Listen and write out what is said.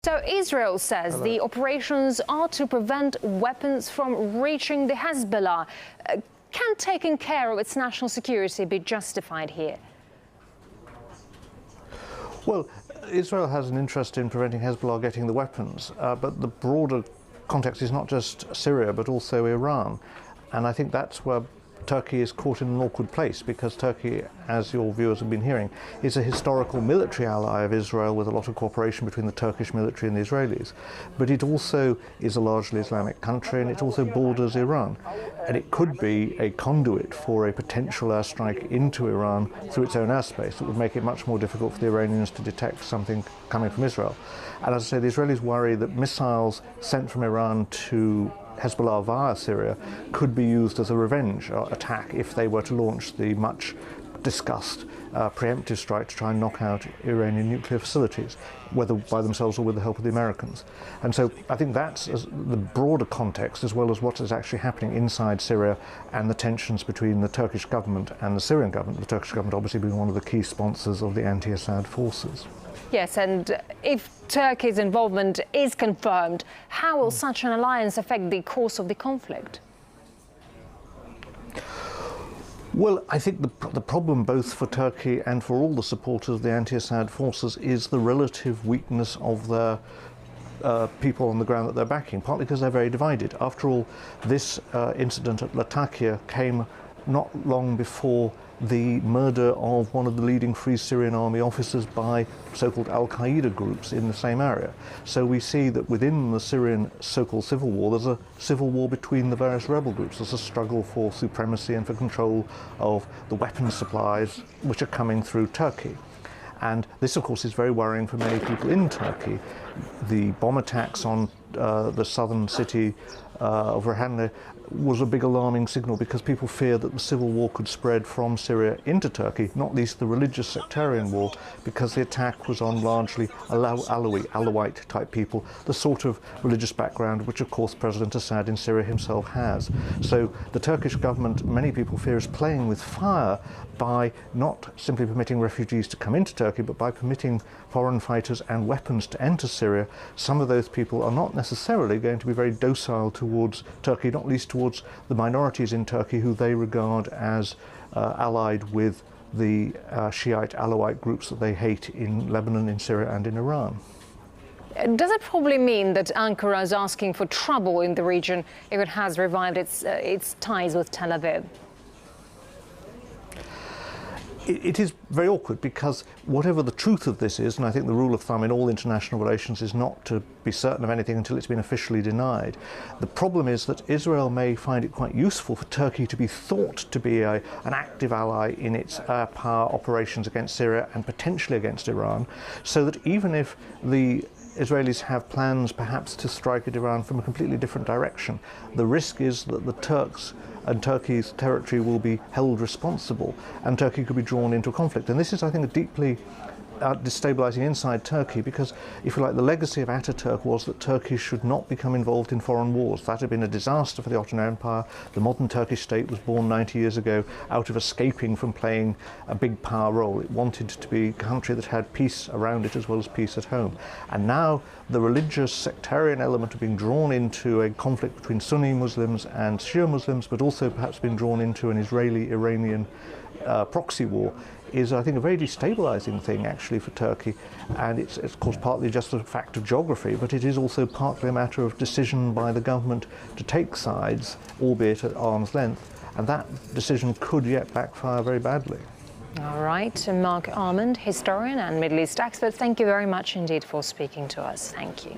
So Israel says the operations are to prevent weapons from reaching the Hezbollah. Can taking care of its national security be justified here? Well, Israel has an interest in preventing Hezbollah getting the weapons, but the broader context is not just Syria, but also Iran. And I think that's where Turkey is caught in an awkward place, because Turkey, as your viewers have been hearing, is a historical military ally of Israel with a lot of cooperation between the Turkish military and the Israelis. But it also is a largely Islamic country, and it also borders Iran. And it could be a conduit for a potential airstrike into Iran through its own airspace that would make it much more difficult for the Iranians to detect something coming from Israel. And as I say, the Israelis worry that missiles sent from Iran to Hezbollah via Syria could be used as a revenge attack if they were to launch the much discussed preemptive strike to try and knock out Iranian nuclear facilities, whether by themselves or with the help of the Americans. And so I think that's the broader context, as well as what is actually happening inside Syria and the tensions between the Turkish government and the Syrian government, the Turkish government obviously being one of the key sponsors of the anti-Assad forces. Yes, and if Turkey's involvement is confirmed, how will such an alliance affect the course of the conflict? Well, I think the problem both for Turkey and for all the supporters of the anti-Assad forces is the relative weakness of their people on the ground that they're backing, partly because they're very divided. After all, this incident at Latakia came not long before the murder of one of the leading Free Syrian Army officers by so-called Al-Qaeda groups in the same area. So we see that within the Syrian so-called civil war, there's a civil war between the various rebel groups. There's a struggle for supremacy and for control of the weapons supplies which are coming through Turkey. And this, of course, is very worrying for many people in Turkey. The bomb attacks on the southern city of Rehanne was a big alarming signal, because people fear that the civil war could spread from Syria into Turkey, not least the religious sectarian war, because the attack was on largely Alawite type people, the sort of religious background which of course President Assad in Syria himself has. So the Turkish government, many people fear, is playing with fire by not simply permitting refugees to come into Turkey, but by permitting foreign fighters and weapons to enter Syria. Some of those people are not necessarily going to be very docile towards Turkey, not least towards the minorities in Turkey who they regard as allied with the Shiite Alawite groups that they hate in Lebanon, in Syria and in Iran. Does it probably mean that Ankara is asking for trouble in the region if it has revived its ties with Tel Aviv? It is very awkward, because whatever the truth of this is, and I think the rule of thumb in all international relations is not to be certain of anything until it's been officially denied, the problem is that Israel may find it quite useful for Turkey to be thought to be an active ally in its air power operations against Syria and potentially against Iran, so that even if the Israelis have plans perhaps to strike at Iran from a completely different direction, the risk is that the Turks and Turkey's territory will be held responsible, and Turkey could be drawn into a conflict. And this is, I think, a deeply destabilizing inside Turkey, because, if you like, the legacy of Ataturk was that Turkey should not become involved in foreign wars. That had been a disaster for the Ottoman Empire. The modern Turkish state was born 90 years ago out of escaping from playing a big power role. It wanted to be a country that had peace around it as well as peace at home. And now the religious sectarian element of being drawn into a conflict between Sunni Muslims and Shia Muslims, but also perhaps being drawn into an Israeli-Iranian proxy war, is, I think, a very destabilizing thing actually for Turkey. And it's of course partly just a fact of geography, but it is also partly a matter of decision by the government to take sides, albeit at arm's length, and that decision could yet backfire very badly. All right, Mark Almond, historian and Middle East expert, thank you very much indeed for speaking to us. Thank you.